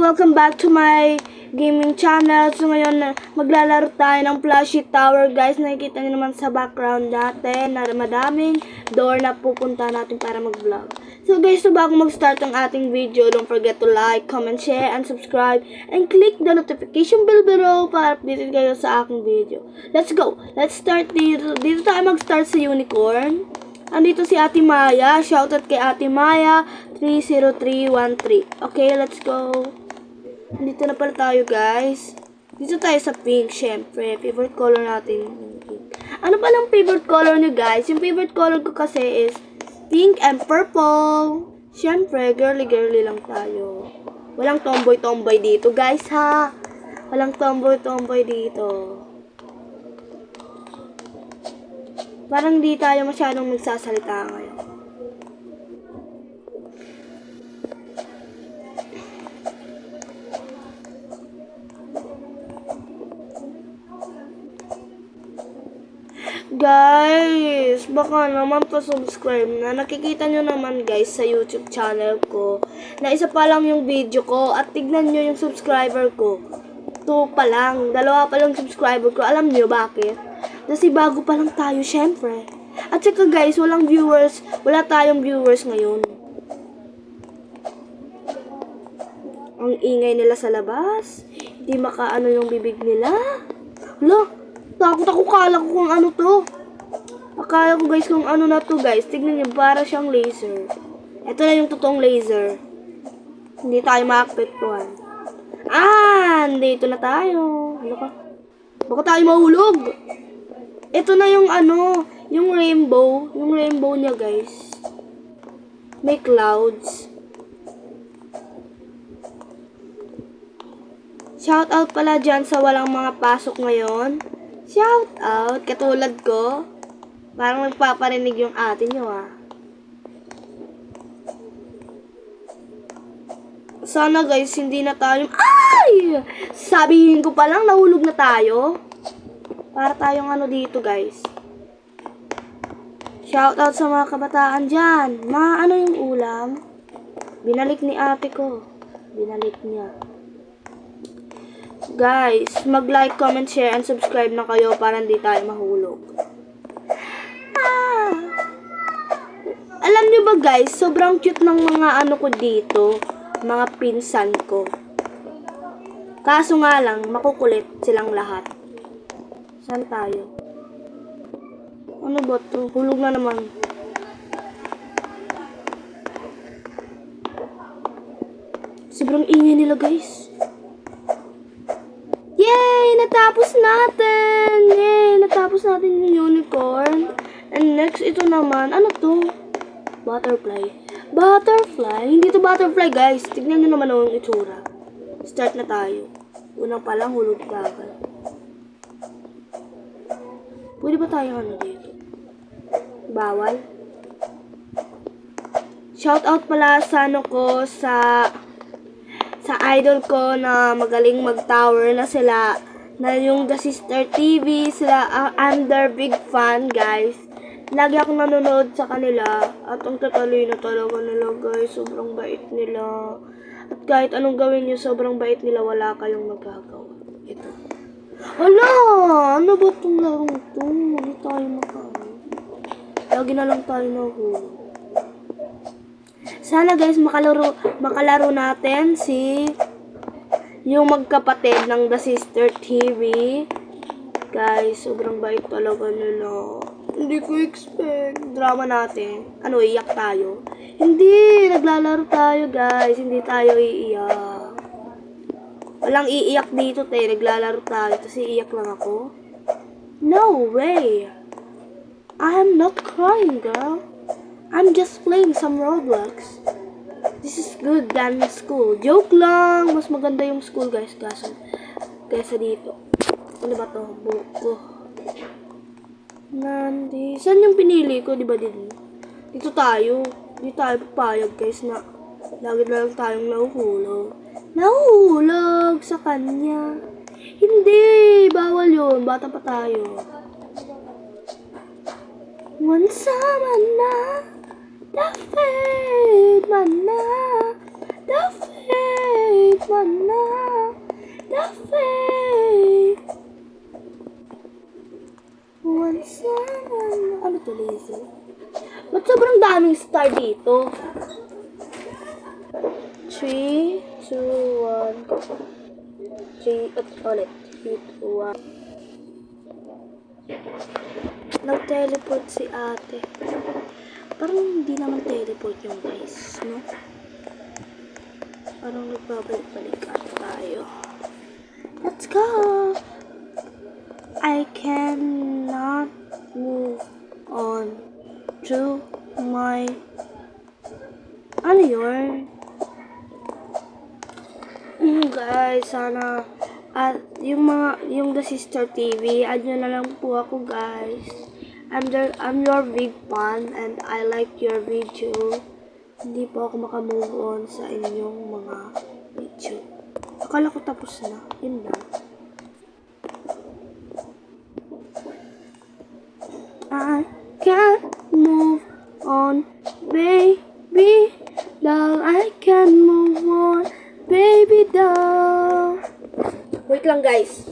welcome back to my gaming channel. So ngayon maglalaro tayo ng Plushie Tower, guys. Nakikita niyo naman sa background natin na madaming door na pupunta natin para mag-vlog. So guys, bago mag-start ang ating video, don't forget to like, comment, share, and subscribe, and click the notification bell below para updated kayo sa aking video. Let's go! Let's start dito. Dito tayo mag-start sa unicorn. Andito si Ate Maya. Shoutout kay Ate Maya 30313. Okay, let's go. Dito na pala tayo, guys. Dito tayo sa pink, syempre. Favorite color natin yung pink. Ano ba lang favorite color nyo, guys? Yung favorite color ko kasi is pink and purple. Syempre, girly-girly lang tayo. Walang tomboy-tomboy dito, guys, ha? Walang tomboy-tomboy dito. Parang di tayo masyadong magsasalita ngayon. Guys, baka naman pa-subscribe na. Nakikita nyo naman, guys, sa YouTube channel ko na isa pa lang yung video ko at tignan nyo yung subscriber ko. 2 pa lang. 2 pa lang subscriber ko. Alam nyo bakit? Kasi bago pa lang tayo, syempre. At saka guys, walang viewers. Wala tayong viewers ngayon. Ang ingay nila sa labas. Hindi makaano yung bibig nila. Hala, takot ako, kala ko kung ano to. Akala ko guys kung ano na to, guys. Tignan niyo, para siyang laser. Ito na yung totoong laser. Hindi tayo maapektuhan. Dito na tayo. Ano ka? Baka tayo mahulog. Ito na yung ano, yung rainbow. Yung rainbow niya, guys. May clouds. Shout out pala dyan sa walang mga pasok ngayon. Shout out. Katulad ko. Parang nagpaparinig yung ate nyo, ah. Sana, guys, hindi na tayo... Ay! Sabihin ko pa lang, nahulog na tayo. Para tayong ano dito, guys. Shoutout sa mga kabataan dyan. Mga ano yung ulam? Binalik ni ate ko. Binalik niya. Guys, mag-like, comment, share, and subscribe na kayo para hindi tayo mahulog. Alam nyo ba, guys, sobrang cute ng mga ano ko dito. Mga pinsan ko. Kaso nga lang, makukulit silang lahat. Saan tayo? Ano ba to? Hulog na naman. Sobrang ingay nila, guys. Yay! Natapos natin! Yay! Natapos natin yung unicorn. And next, ito naman. Ano to? Butterfly. Butterfly? Hindi to butterfly, guys. Tignan nyo naman ang itsura. Start na tayo. Unang pa lang, hulog ka agad. Pwede ba tayo ano dito? Bawal? Shoutout pala sa ano ko, sa idol ko na magaling mag-tower na sila, na yung The Sister TV, sila, I'm their big fan, guys. Lagi akong nanonood sa kanila, at ang tatalino talaga nila, guys. Sobrang bait nila. At kahit anong gawin nyo, sobrang bait nila, wala kayong magagawa. Ito. Hala! Ano ba itong larong ito? Hindi tayo makaano. Lagi na lang tayo nahulog. Sana, guys, makalaro natin si yung magkapatid ng The Sister TV. Guys, sobrang bait talaga nila. Hindi ko expect. Drama natin. Ano, iyak tayo? Hindi! Naglalaro tayo, guys. Hindi tayo iiyak. Walang iiyak dito, te. Naglalaro tayo. Tapos iiyak lang ako. No way! I'm not crying, girl. I'm just playing some Roblox. This is good than school. Joke lang! Mas maganda yung school, guys. Kaysa dito. Ano ba to? Buko. Saan yung pinili ko? Diba dito tayo. Dito tayo papayag, guys, na lagi na lang tayong nahuhulog. Nahuhulog sa kanya. Hindi! Bawal yun. Bata pa tayo. Once man na, the fate man na, the fate man star dito. 3, 2, 1. 3, ulit. 3, 2, 1. Nag-teleport si ate. Parang hindi naman teleport yung guys, no? Parang nagbabalik-balikan tayo. Let's go! I cannot move on to my... Ano yun? Guys, sana... At yung The Sister TV, add nyo na lang po ako guys. I'm your big fan and I like your video. Hindi po ako makamove on sa inyong mga video. Akala ko tapos na. Yun lang. I can't move on, baby doll. I can't move on, baby doll. Wait lang guys.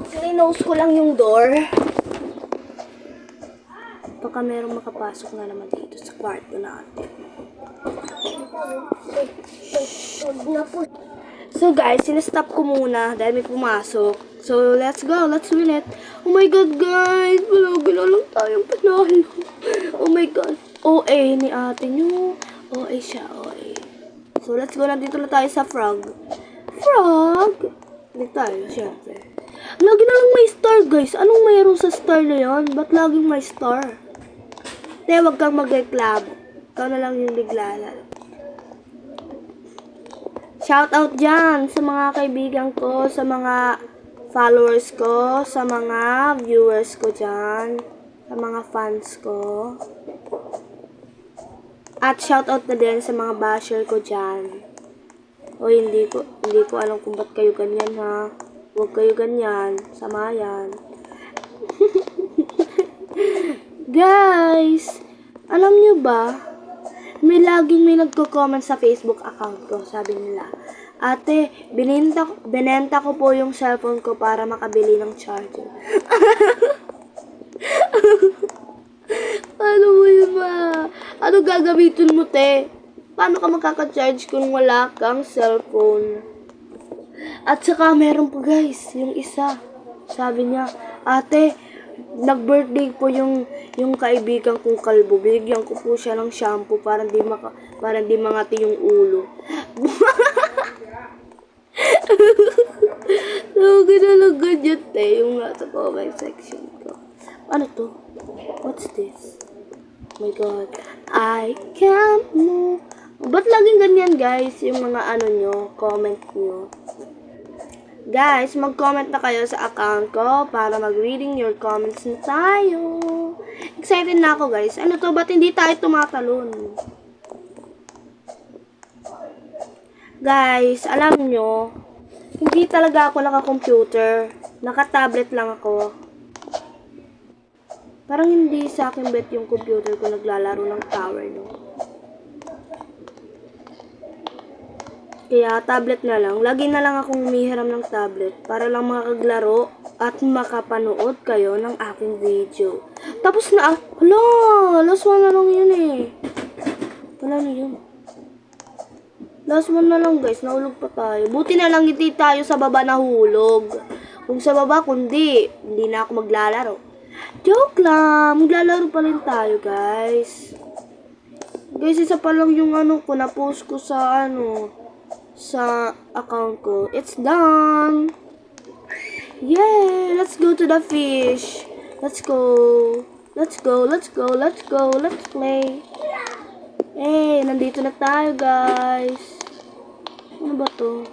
Sinose ko lang yung door. Baka merong makapasok na naman dito sa kwarto natin. So guys, sinestop ko muna dahil may pumasok. So let's go, let's win it. Oh my god guys, palagi na lang tayong panalo. Oh my god. OA ni ate nyo. OA siya, OA. So let's go, nandito na tayo sa frog. Frog? Dito tayo, syempre. Lagi na lang may star guys. Anong mayroon sa star na yun? Ba't laging may star? Te, wag kang mag-reclab. Ikaw na lang yung naglalaro. Shout out dyan sa mga kaibigan ko, sa mga followers ko, sa mga viewers ko dyan, sa mga fans ko. At shout out na din sa mga basher ko dyan. O hindi ko alam kung ba't kayo ganyan ha. Huwag kayo ganyan. Sama yan. Guys, alam nyo ba, may nagko-comment sa Facebook account ko. Sabi nila, ate, binenta ko po yung cellphone ko para makabili ng charger. Ano mo yun ba? Ano gagamitin mo, te? Paano ka makaka-charge kung wala kang cellphone? At saka meron po guys, yung isa. Sabi niya, ate, nag-birthday po yung kaibigan kong kalbo. Binigyan ko po siya ng shampoo para di mangati yung ulo. So, ginalaga dyan, te, yung nasa comment section ko. Ano to? What's this? Oh my god. I can't move. Ba't laging ganyan, guys? Yung mga ano nyo, comment nyo. Guys, mag-comment na kayo sa account ko para mag-reading your comments na tayo. Excited na ako, guys. Ano to? Ba't hindi tayo tumatalon? Guys, alam nyo, hindi talaga ako naka-computer. Naka-tablet lang ako. Parang hindi sa akin bet yung computer ko naglalaro ng tower, no? Kaya tablet na lang. Lagi na lang akong humihiram ng tablet para lang makaglaro at makapanood kayo ng aking video. Tapos na, hala, last one na lang yun eh. Wala na yun. Last one na lang guys, nahulog pa tayo. Buti na lang hindi tayo sa baba nahulog. Kung sa baba, kundi, hindi na ako maglalaro. Joke lang, maglalaro pa rin tayo guys. Guys, isa pa lang yung ano ko, na-post ko sa sa account ko. It's done! Yay! Let's go to the fish. Let's go. Let's go, let's go, let's go, let's play. Hey, nandito na tayo, guys. Ano ba to?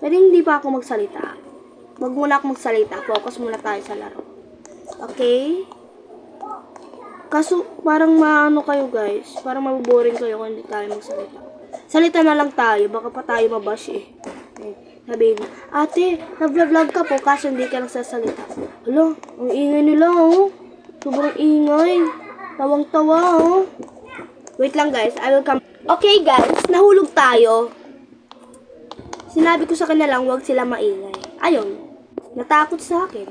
Pwede hindi pa ako magsalita. Wag muna ako magsalita. Focus muna tayo sa laro. Okay? Kaso, parang maano kayo, guys. Parang mabuboring kayo kung hindi tayo magsalita. Salita na lang tayo, baka pa tayo mabash eh. Sabihin, ate, nag-vlog ka po kasi hindi ka nagsasalita. Hala, ang ingay nila oh. Sobrang ingay. Tawang-tawa oh. Wait lang guys, I will come. Okay guys, nahulog tayo. Sinabi ko sa kanila lang, huwag sila maingay. Ayun, natakot sa akin.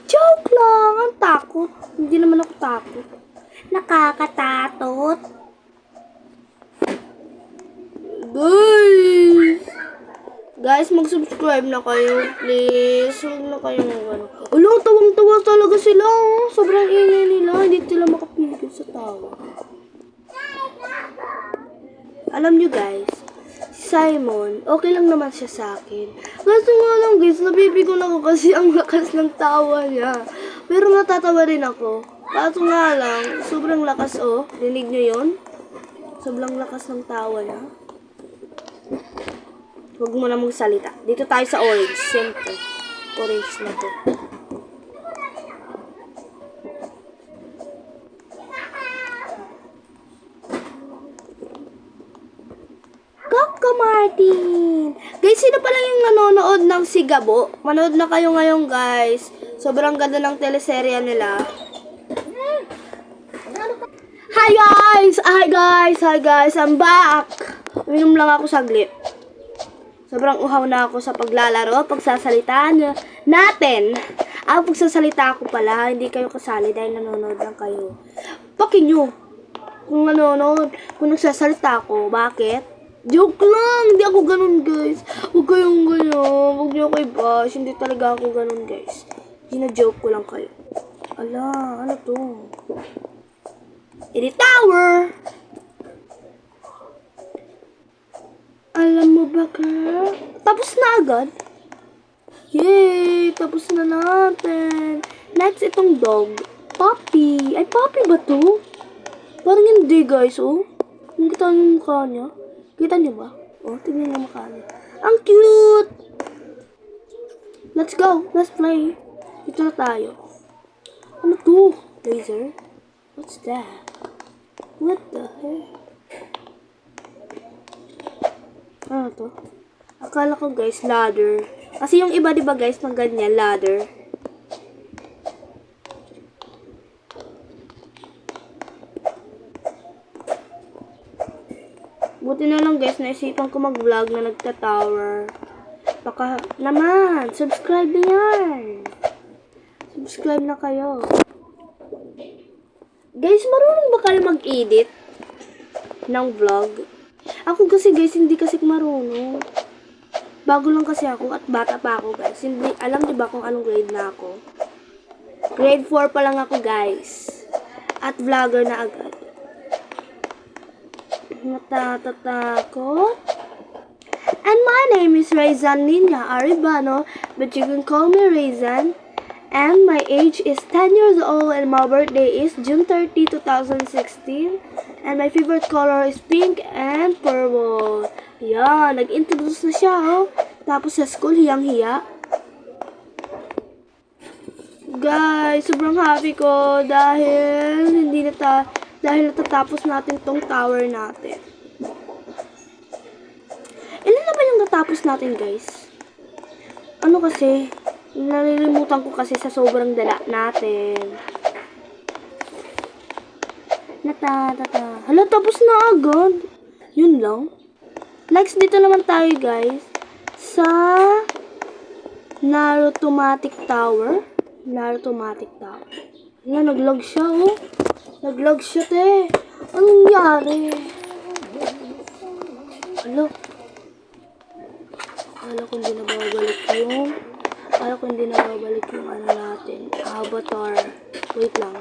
Joke lang. Ang takot. Hindi naman ako takot. Nakakatatot. Guys, mag-subscribe na kayo, please. Huwag na kayong ano. Ulo, tawang-tawa talaga sila. Oh. Sobrang ingay nila. Hindi sila makapigil sa tawa. Alam nyo guys, si Simon, okay lang naman siya sa akin. Kaso nga lang guys, nabibigo na ako kasi ang lakas ng tawa niya. Pero natatawa rin ako. Kaso nga lang, sobrang lakas oh. Rinig nyo yun? Sobrang lakas ng tawa niya. Huwag mo na magsalita. Dito tayo sa orange. Siyempre. Orange na to. Coco Martin! Guys, sino pala yung nanonood ng Sigabo? Manood na kayo ngayon, guys. Sobrang ganda ng teleserye nila. Hi, guys! Hi, guys! Hi, guys! I'm back! Uminom lang ako saglit. Sobrang uhaw na ako sa paglalaro, pagsasalita natin. Pagsasalita ako pala, hindi kayo kasali dahil nanonood lang kayo. Pakin nyo. Kung nanonood, kung nagsasalita ako, bakit? Joke lang, hindi ako ganun guys. Huwag kayong ganyan, huwag nyo kayo bash, hindi talaga ako ganun guys. Gina-joke ko lang kayo. Ala, ano to? Edit Tower! Alam mo ba, girl? Tapos na agad? Yay! Tapos na natin. Next, itong dog. Puppy. Ay, puppy ba to? Parang hindi, guys, oh. Hindi kita yung mukha niya. Kita niyo ba? Oh, tignan yung mukha niya. Ang cute! Let's go. Let's play. Ito na tayo. Ano to? Laser? What's that? What the heck? Ano to? Akala ko guys, ladder. Kasi yung iba diba guys, ng ganyan, ladder. Buti na lang guys, naisipan ko mag-vlog na nagta-tower. Baka naman, subscribe na yan. Subscribe na kayo. Guys, marunong ba kayo mag-edit ng vlog? Ako kasi guys, hindi kasi marunong. Bago lang kasi ako at bata pa ako guys. Hindi, alam niyo ba kung anong grade na ako? Grade 4 pa lang ako guys. At vlogger na agad. Natatatakot. And my name is Raizan Ninja Aribano, but you can call me Raizan. And my age is 10 years old and my birthday is June 30, 2016. And my favorite color is pink and purple. Yan, nag-introduce na siya, oh. Tapos sa school, hiyang-hiya. Guys, sobrang happy ko dahil dahil natatapos natin tong tower natin. Ilan na ba yung natapos natin, guys? Ano kasi, nalilimutan ko kasi sa sobrang dala natin. Hala, tapos na agad. Yun lang. Next, dito naman tayo, guys. Sa Narutomatic Tower. Narutomatic Tower. Yan, nag-lag siya, oh. Nag-lag siya, te. Anong nangyari? Hala. Akala ko hindi na babalik yung ano natin. Avatar. Wait lang.